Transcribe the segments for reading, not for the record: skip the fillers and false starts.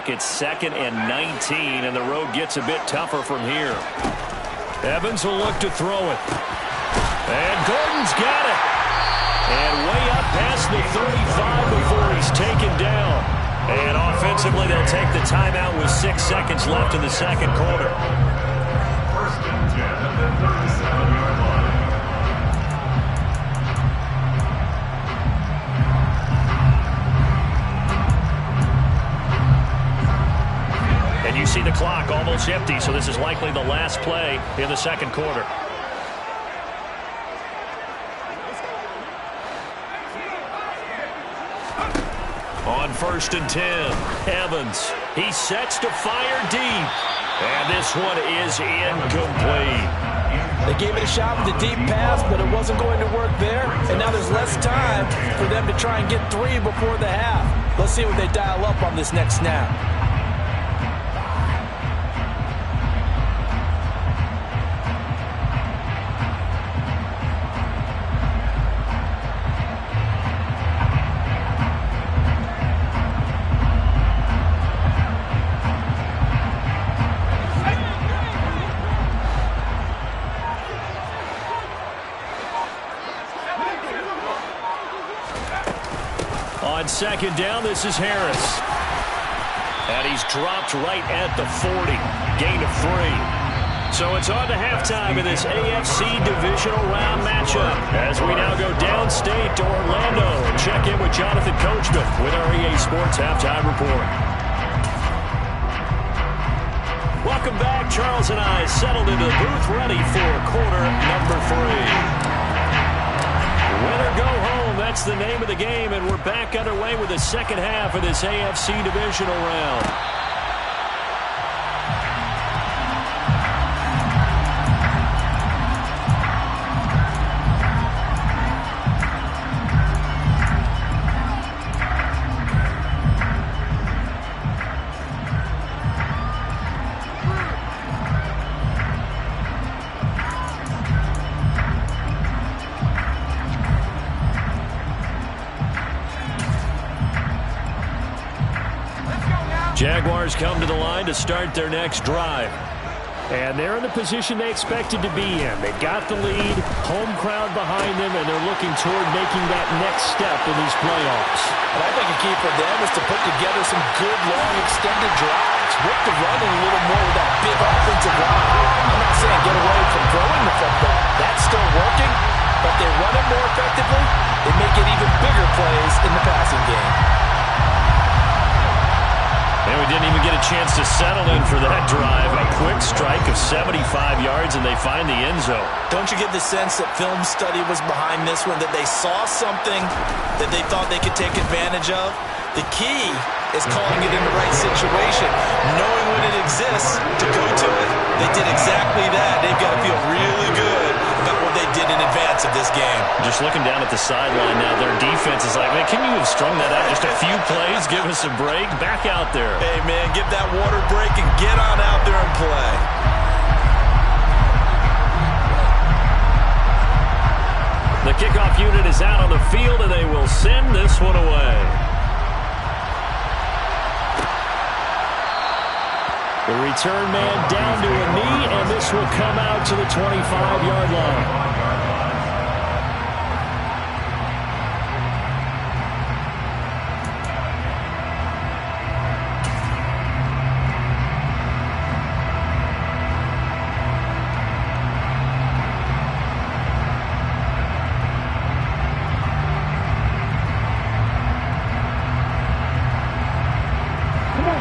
back. It's 2nd and 19, and the road gets a bit tougher from here. Evans will look to throw it. And Gordon's got it. And way up past the 35 before he's taken down. And offensively, they'll take the timeout with 6 seconds left in the second quarter. First and 10 at the 37-yard line. And you see the clock almost empty, so this is likely the last play in the second quarter. On 1st and 10, Evans. He sets to fire deep. And this one is incomplete. They gave it a shot with a deep pass, but it wasn't going to work there. And now there's less time for them to try and get 3 before the half. Let's see what they dial up on this next snap. On 2nd down, this is Harris. And he's dropped right at the 40. Gain of 3. So it's on to halftime in this AFC Divisional Round matchup as we now go downstate to Orlando and check in with Jonathan Coachman with our EA Sports Halftime Report. Welcome back. Charles and I settled into the booth ready for quarter number 3. Win or go home, that's the name of the game, and we're back underway with the second half of this AFC Divisional Round. Jaguars come to the line to start their next drive. And they're in the position they expected to be in. They've got the lead, home crowd behind them, and they're looking toward making that next step in these playoffs. And I think a key for them is to put together some good, long, extended drives. Work the running a little more with that big offensive line. I'm not saying get away from throwing the football. That's still working, but they run it more effectively. They make it even bigger plays in the passing game. And we didn't even get a chance to settle in for that drive. A quick strike of 75 yards, and they find the end zone. Don't you get the sense that film study was behind this one, that they saw something that they thought they could take advantage of? The key is calling it in the right situation, knowing when it exists to go to it. They did exactly that. They've got to feel really good about what they did in advance of this game. Just looking down at the sideline now, their defense is like, man, can you have strung that out just a few plays? Give us a break. Back out there. Hey, man, give that water break and get on out there and play. The kickoff unit is out on the field, and they will send this one away. The return man down to a knee, and this will come out to the 25-yard line.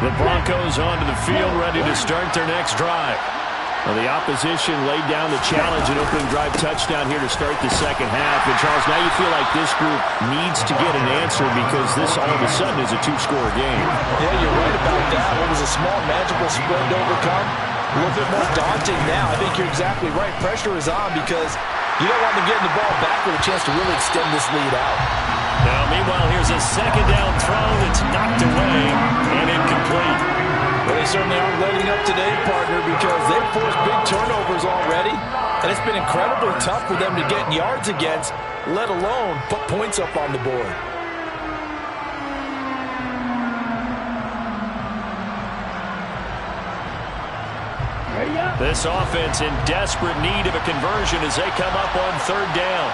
The Broncos onto the field, ready to start their next drive. Well, the opposition laid down the challenge, an opening drive touchdown here to start the second half. And, Charles, now you feel like this group needs to get an answer because this all of a sudden is a two-score game. Yeah, you're right about that. What was a small, magical spread to overcome, a little bit more daunting now. I think you're exactly right. Pressure is on because you don't want them getting the ball back with a chance to really extend this lead out. Now, meanwhile, here's a second down throw that's knocked away and incomplete. Well, they certainly aren't letting up today, partner, because they've forced big turnovers already, and it's been incredibly tough for them to get yards against, let alone put points up on the board. This offense in desperate need of a conversion as they come up on third down.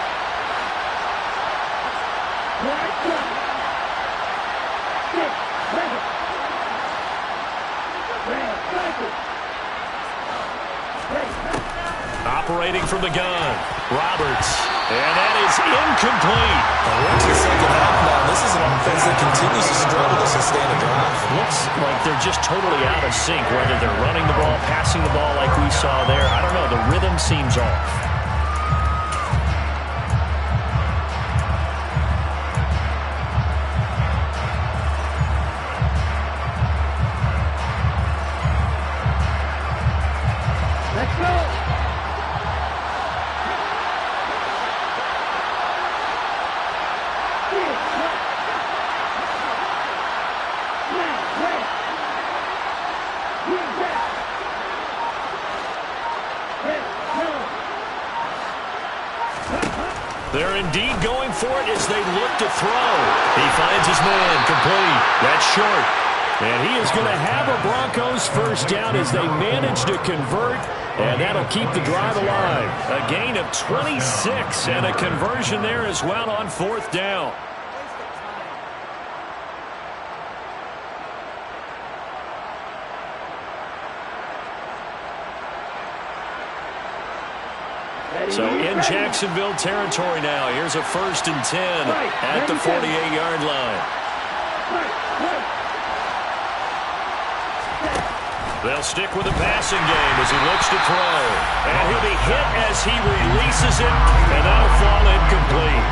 Operating from the gun, Roberts. And that is incomplete. We're into the second half now. This is an offense that continues to struggle to sustain a drive. Looks like they're just totally out of sync, whether they're running the ball, passing the ball like we saw there. I don't know. The rhythm seems off. Let's go. They're indeed going for it as they look to throw. He finds his man, complete. That's short. And he is going to have a Broncos first down as they manage to convert, and that'll keep the drive alive. A gain of 26 and a conversion there as well on fourth down. So in Jacksonville territory now. Here's a 1st and 10 at the 48-yard line. They'll stick with the passing game as he looks to throw. And he'll be hit as he releases it, and that'll fall incomplete.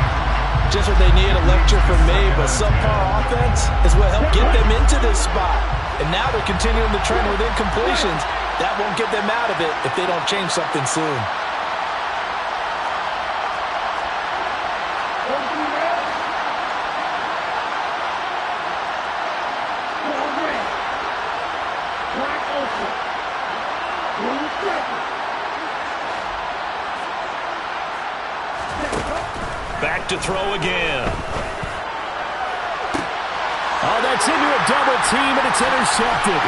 Just what they need, a lecture from me, but subpar offense is what helped get them into this spot. And now they're continuing the trend with incompletions. That won't get them out of it if they don't change something soon. Back to throw again. Oh, that's into a double team, and it's intercepted.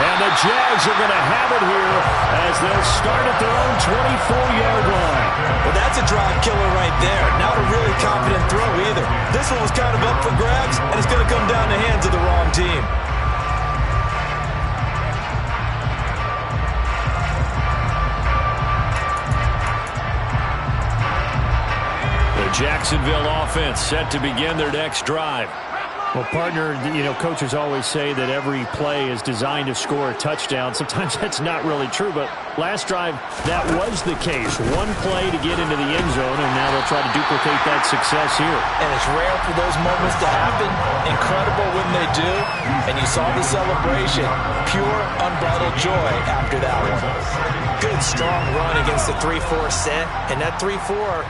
And the Jags are going to have it here as they'll start at their own 24-yard line. Well, that's a drive killer right there. Not a really confident throw either. This one was kind of up for grabs, and it's going to come down the hands of the wrong team. Jacksonville offense set to begin their next drive. Well, partner, coaches always say that every play is designed to score a touchdown. Sometimes that's not really true, but last drive, that was the case. One play to get into the end zone, and now they'll try to duplicate that success here. And it's rare for those moments to happen. Incredible when they do. And you saw the celebration. Pure, unbridled joy after that one. Good, strong run against the 3-4 set. And that 3-4...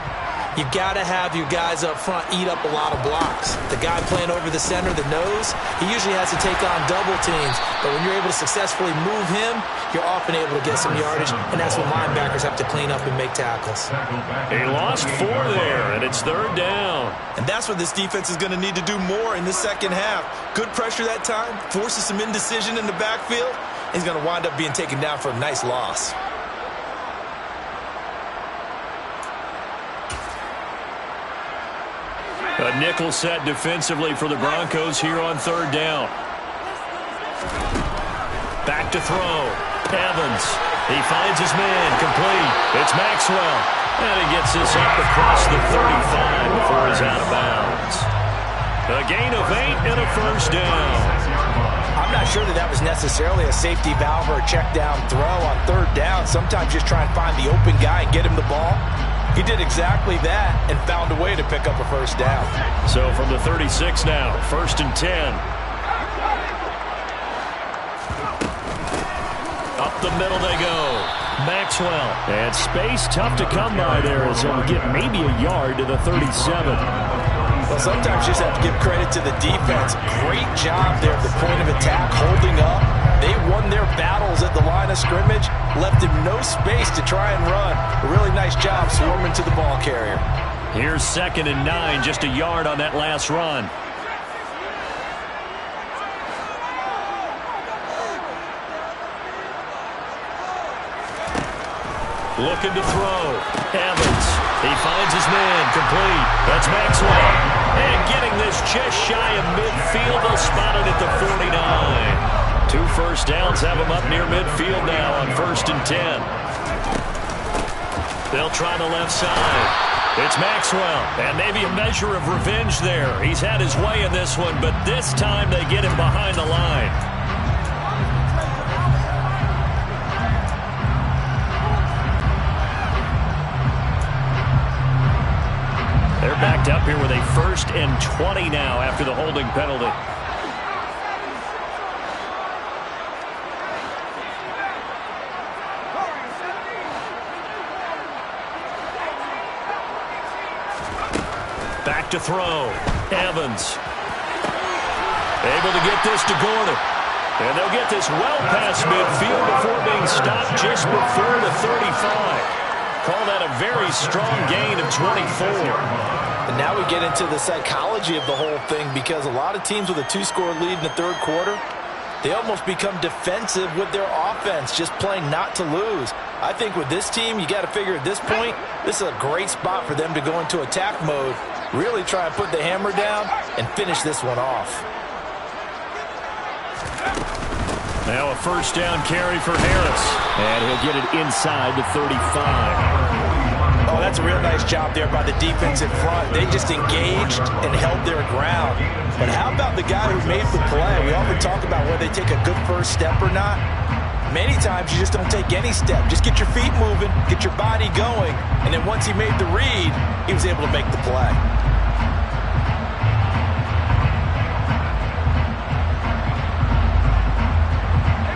you've got to have your guys up front eat up a lot of blocks. The guy playing over the center, the nose, he usually has to take on double teams. But when you're able to successfully move him, you're often able to get some yardage, and that's when linebackers have to clean up and make tackles. He lost 4 there, and it's third down. And that's what this defense is going to need to do more in the second half. Good pressure that time, forces some indecision in the backfield. He's going to wind up being taken down for a nice loss. A nickel set defensively for the Broncos here on third down. Back to throw. Evans. He finds his man. Complete. It's Maxwell. And he gets this up across the 35 before he's out of bounds. A gain of 8 and a first down. I'm not sure that was necessarily a safety valve or a check down throw on third down. Sometimes just try and find the open guy and get him the ball. He did exactly that and found a way to pick up a first down. So from the 36 now, 1st and 10. Up the middle they go. Maxwell. And space tough to come by there as he'll get maybe a yard to the 37. Well, sometimes you just have to give credit to the defense. Great job there at the point of attack, holding up. They won their battles at the line of scrimmage, left him no space to try and run. A really nice job swarming to the ball carrier. Here's 2nd and 9, just a yard on that last run. Looking to throw. Evans. He finds his man. Complete. That's Maxwell. And getting this just shy of midfield. They'll spot it at the 49. 2 first downs have him up near midfield now on 1st and 10. They'll try the left side. It's Maxwell. And maybe a measure of revenge there. He's had his way in this one, but this time they get him behind the line. They're backed up here with a 1st and 20 now after the holding penalty. Back to throw. Evans. Able to get this to Gordon. And they'll get this well past midfield before being stopped just before the 35. Call that a very strong gain of 24. And now we get into the psychology of the whole thing, because a lot of teams with a 2-score lead in the 3rd quarter, they almost become defensive with their offense, just playing not to lose. I think with this team, you got to figure at this point, this is a great spot for them to go into attack mode, really try and put the hammer down and finish this one off. Now a 1st down carry for Harris. And he'll get it inside the 35. Oh, that's a real nice job there by the defense in front. They just engaged and held their ground. But how about the guy who made the play? We often talk about whether they take a good first step or not. Many times you just don't take any step. Just get your feet moving, get your body going, and then once he made the read, he was able to make the play.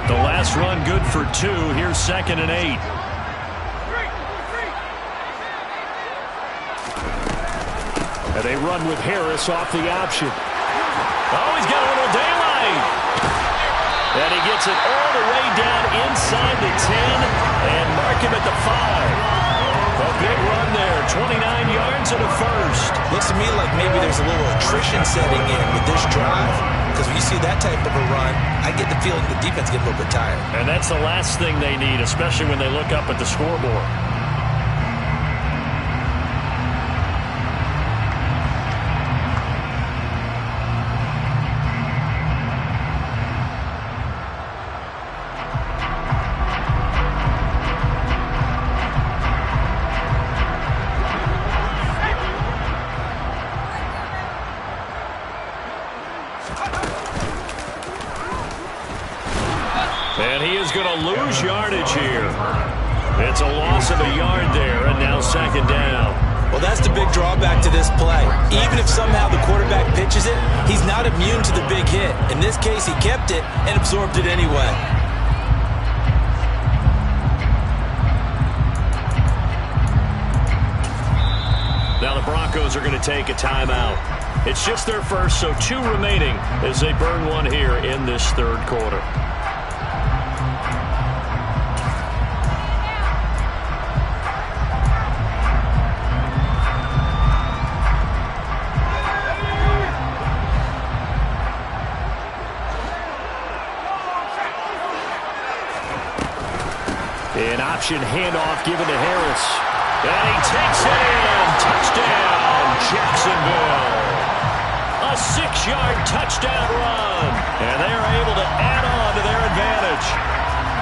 The last run good for 2. Here's 2nd and 8. And they run with Harris off the option. Oh, he's got a little daylight. And he gets it all the way down inside the 10 and mark him at the 5. A big run there, 29 yards and a 1st. Looks to me like maybe there's a little attrition setting in with this drive, because when you see that type of a run, I get the feeling the defense gets a little bit tired. And that's the last thing they need, especially when they look up at the scoreboard. And he is going to lose yardage here. It's a loss of a yard there, and now 2nd down. Well, that's the big drawback to this play. Even if somehow the quarterback pitches it, he's not immune to the big hit. In this case, he kept it and absorbed it anyway. Now the Broncos are going to take a timeout. It's just their first, so 2 remaining as they burn one here in this 3rd quarter. An option handoff given to Harris. And he takes it in. Touchdown, Jacksonville. A 6-yard touchdown run. And they are able to add on to their advantage.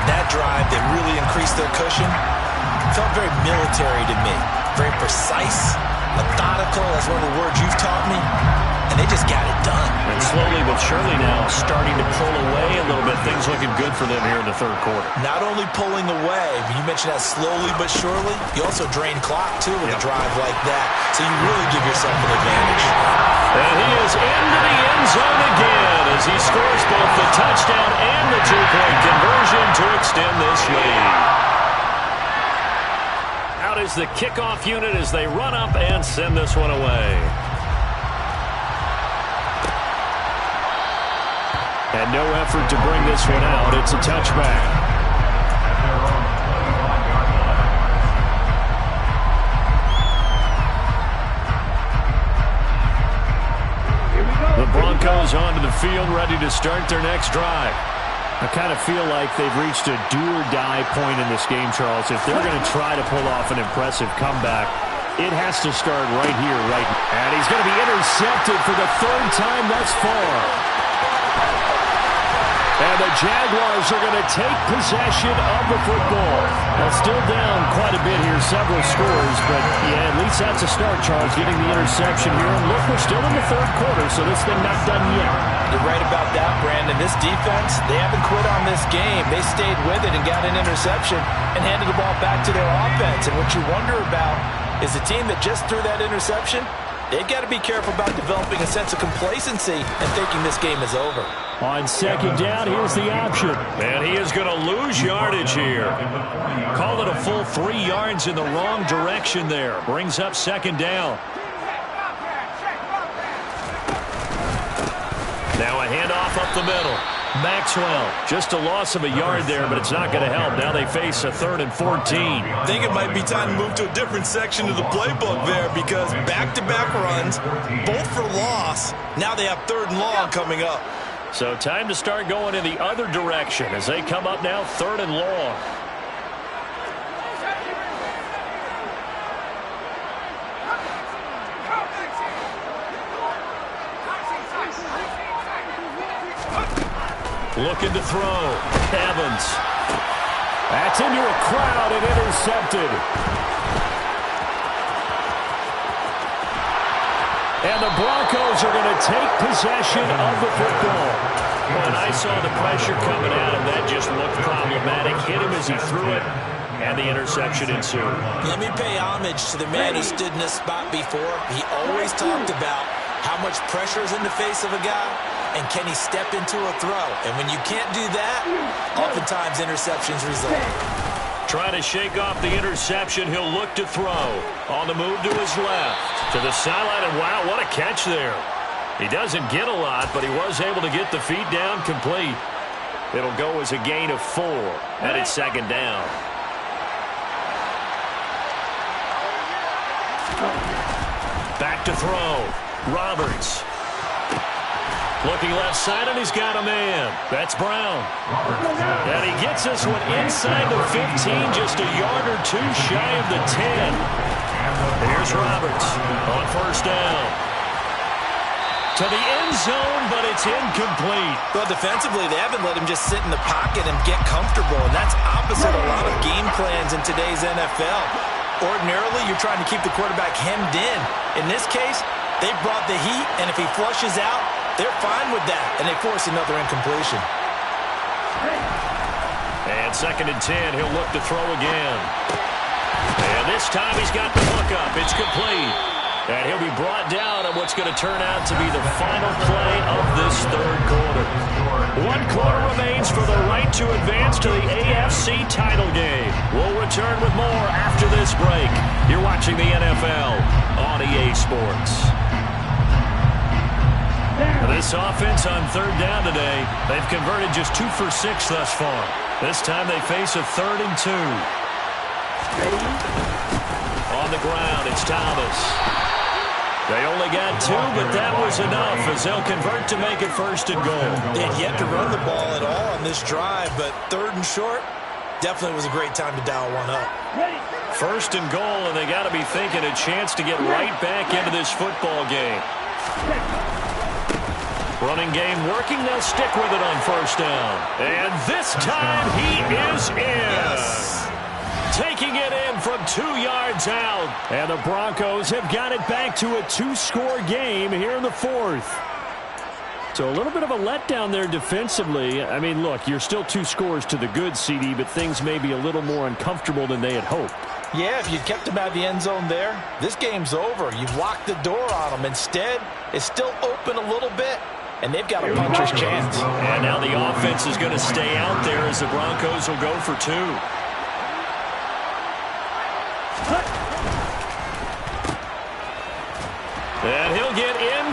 That drive that really increased their cushion felt very military to me. Very precise, methodical. That's one of the words you've taught me. And they just got it done. And slowly but surely now starting to pull away a little bit. Things looking good for them here in the 3rd quarter. Not only pulling away, but you mentioned that slowly but surely. You also drain clock, too, with a drive like that. So you really give yourself an advantage. And he is into the end zone again as he scores both the touchdown and the 2-point conversion to extend this lead. Out is the kickoff unit as they run up and send this one away. And no effort to bring this one out. It's a touchback. The Broncos onto the field, ready to start their next drive. I kind of feel like they've reached a do-or-die point in this game, Charles. If they're going to try to pull off an impressive comeback, it has to start right here, right now. And he's going to be intercepted for the third time thus far. And the Jaguars are going to take possession of the football. Well, still down quite a bit here, several scores, but yeah, at least that's a start, Charles, getting the interception here. And look, we're still in the third quarter, so this thing not done yet. You're right about that, Brandon. This defense, they haven't quit on this game. They stayed with it and got an interception and handed the ball back to their offense. And what you wonder about is a team that just threw that interception, they've got to be careful about developing a sense of complacency and thinking this game is over. On second down, here's the option. And he is going to lose yardage here. Call it a full 3 yards in the wrong direction there. Brings up second down. Now a handoff up the middle. Maxwell, just a loss of a yard there, but it's not going to help. Now they face a 3rd and 14. I think it might be time to move to a different section of the playbook there because back-to-back runs, both for loss. Now they have 3rd and long coming up. So time to start going in the other direction as they come up now 3rd and long. Looking to throw. Evans. That's into a crowd and intercepted. And the Broncos are going to take possession of the football. When I saw the pressure coming at him, that just looked problematic. Hit him as he threw it, and the interception ensued. Let me pay homage to the man who stood in this spot before. He always talked about how much pressure is in the face of a guy, and can he step into a throw. And when you can't do that, oftentimes interceptions result. Trying to shake off the interception, he'll look to throw. On the move to his left. To the sideline, and wow, what a catch there. He doesn't get a lot, but he was able to get the feet down complete. It'll go as a gain of 4, and it's second down. Back to throw. Roberts. Looking left side, and he's got a man. That's Brown. And he gets this one inside the 15, just a yard or 2 shy of the 10. And here's Roberts on first down. To the end zone, but it's incomplete. Well, defensively, they haven't let him just sit in the pocket and get comfortable, and that's opposite a lot of game plans in today's NFL. Ordinarily, you're trying to keep the quarterback hemmed in. In this case, they brought the heat, and if he flushes out, they're fine with that, and they force another incompletion. And second and 10, he'll look to throw again. And this time he's got the hook up. It's complete. And he'll be brought down on what's going to turn out to be the final play of this third quarter. 1 quarter remains for the right to advance to the AFC title game. We'll return with more after this break. You're watching the NFL on EA Sports. This offense on third down today, they've converted just 2 for 6 thus far. This time they face a 3rd and 2. On the ground, it's Thomas. They only got 2, but that was enough as they'll convert to make it 1st and goal. They had yet to run the ball at all on this drive, but 3rd and short definitely was a great time to dial one up. 1st and goal, and they got to be thinking a chance to get right back into this football game. Running game working. They'll stick with it on first down. And this time he is in. Yes. Taking it in from 2 yards out. And the Broncos have got it back to a 2-score game here in the 4th. So a little bit of a letdown there defensively. I mean, look, you're still 2 scores to the good, CD, but things may be a little more uncomfortable than they had hoped. Yeah, if you kept him out of the end zone there, this game's over. You've locked the door on him. Instead, it's still open a little bit, and they've got a puncher's chance. And now the offense is going to stay out there as the Broncos will go for 2. And he'll get in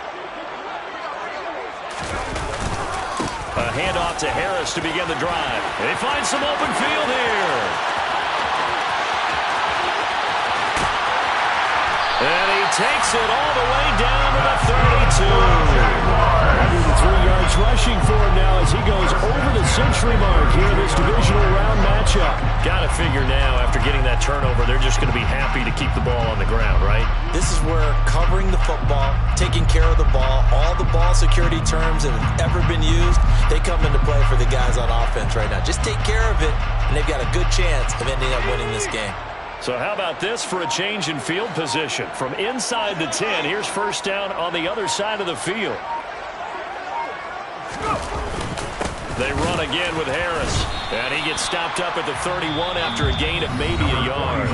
A handoff to Harris to begin the drive. They find some open field here. And he takes it all the way down to the 32. 103 yards rushing for him now as he goes over the century mark here in this divisional round matchup. Got to figure now, after getting that turnover, they're just going to be happy to keep the ball on the ground, right? This is where covering the football, taking care of the ball, all the ball security terms that have ever been used, they come into play for the guys on offense right now. Just take care of it, and they've got a good chance of ending up winning this game. So how about this for a change in field position? From inside the 10, here's first down on the other side of the field. They run again with Harris. And he gets stopped up at the 31 after a gain of maybe a yard.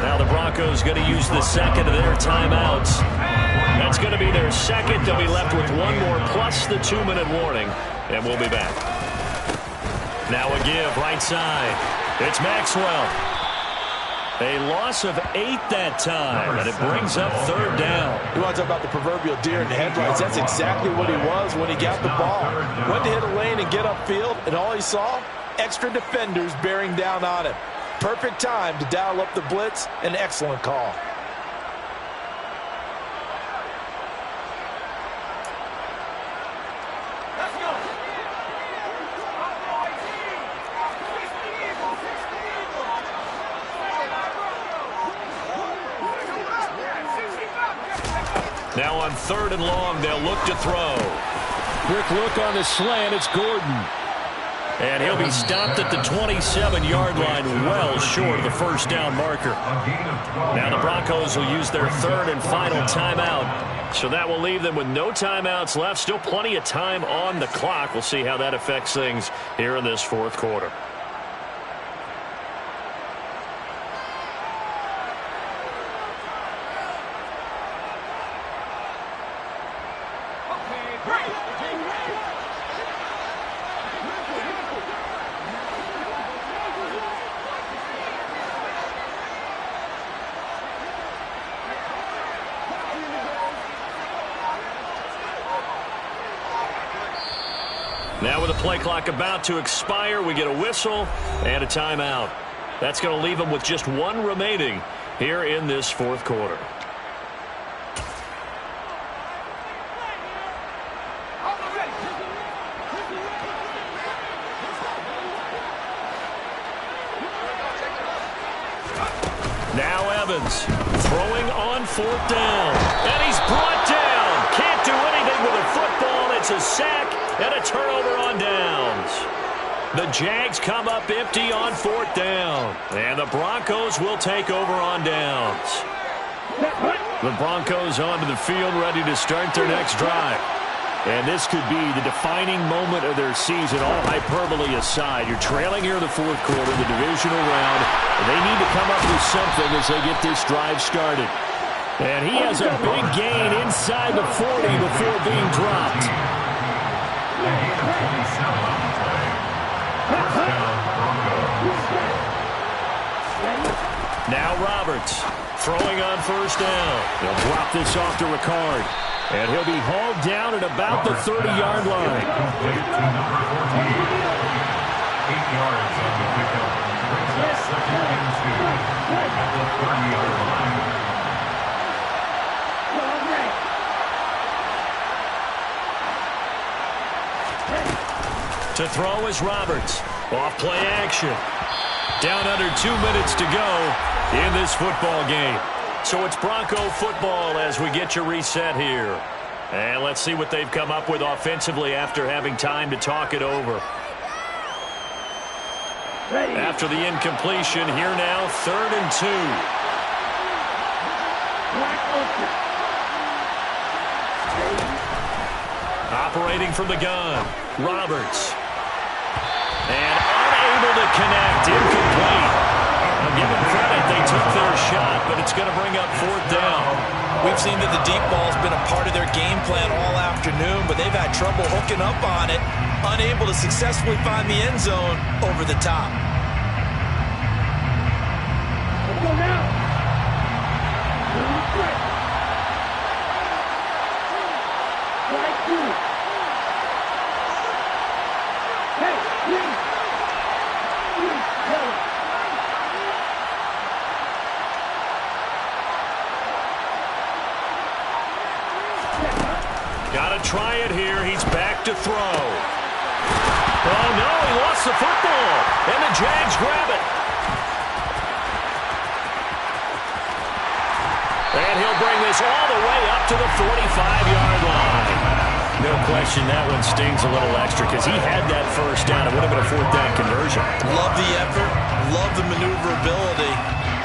Now the Broncos going to use the second of their timeouts. That's going to be their second. They'll be left with one more plus the 2-minute warning. And we'll be back. Now a give right side. It's Maxwell. A loss of 8 that time, and it brings up third down. You want to talk about the proverbial deer in the headlights? That's exactly what he was when he got the ball. Went to hit a lane and get upfield, and all he saw, extra defenders bearing down on him. Perfect time to dial up the blitz. An excellent call. Now on third and long, they'll look to throw. Quick look on the slant. It's Gordon. And he'll be stopped at the 27-yard line, well short of the first down marker. Now the Broncos will use their third and final timeout. So that will leave them with no timeouts left. Still plenty of time on the clock. We'll see how that affects things here in this fourth quarter. Now with the play clock about to expire, we get a whistle and a timeout. That's going to leave them with just one remaining here in this fourth quarter. Now Evans throwing on fourth down. And he's brought down. Can't do anything with a football. It's a sack and a turnover on downs. The Jags come up empty on fourth down. And the Broncos will take over on downs. The Broncos onto the field ready to start their next drive. And this could be the defining moment of their season, all hyperbole aside. You're trailing here in the fourth quarter, the divisional round, and they need to come up with something as they get this drive started. And he has a big gain inside the 40 before being dropped. Now Roberts throwing on first down. He'll drop this off to Ricard. And he'll be hauled down at about the 30-yard line. 8 yards on the pickup. Brings us second and 2 at the 30-yard line. To throw is Roberts. Off play action. Down under 2 minutes to go in this football game. So it's Bronco football as we get your reset here. And let's see what they've come up with offensively after having time to talk it over. After the incompletion, here now, 3rd and 2. Operating from the gun, Roberts. And unable to connect, incomplete. I'll give them credit, they took their shot, but it's going to bring up 4th down. We've seen that the deep ball's been a part of their game plan all afternoon, but they've had trouble hooking up on it, unable to successfully find the end zone over the top. Let's go now. to throw. Oh, no, he lost the football. And the Jags grab it. And he'll bring this all the way up to the 45-yard line. No question that one stings a little extra because he had that first down. It would have been a fourth down conversion. Love the effort. Love the maneuverability.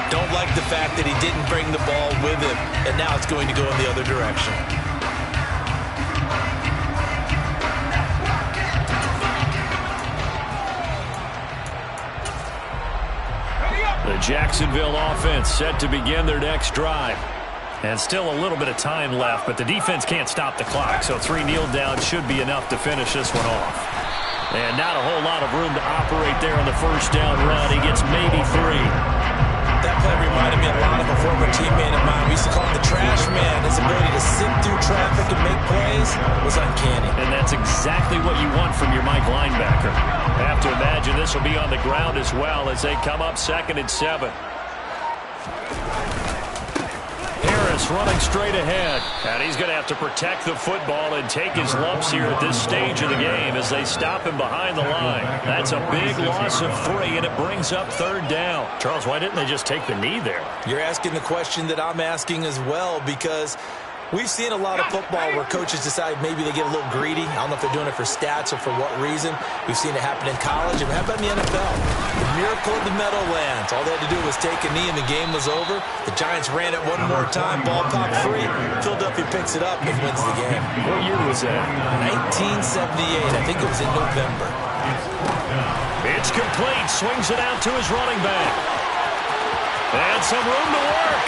Don't like the fact that he didn't bring the ball with him, and now it's going to go in the other direction. The Jacksonville offense set to begin their next drive. And still a little bit of time left, but the defense can't stop the clock, so 3 kneel downs should be enough to finish this one off. And not a whole lot of room to operate there on the first down run. He gets maybe 3. That play reminded me a lot of a former teammate of mine. We used to call him the trash man. His ability to sit through traffic and make plays was uncanny. And that's exactly what you want from your Mike linebacker. I have to imagine this will be on the ground as well as they come up 2nd and 7. Harris running straight ahead. And he's going to have to protect the football and take his lumps here at this stage of the game as they stop him behind the line. That's a big loss of 3, and it brings up 3rd down. Charles, why didn't they just take the knee there? You're asking the question that I'm asking as well, because we've seen a lot of football where coaches decide maybe they get a little greedy. I don't know if they're doing it for stats or for what reason. We've seen it happen in college, and it happened in the NFL. The miracle of the Meadowlands. All they had to do was take a knee, and the game was over. The Giants ran it one more time. Ball popped free. Philadelphia picks it up and wins the game. What year was that? 1978. I think it was in November. It's complete. Swings it out to his running back. And some room to work.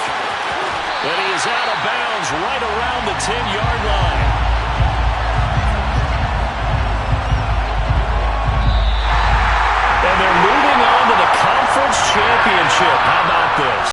But he is out of bounds right around the 10-yard line. And they're moving on to the conference championship. How about this?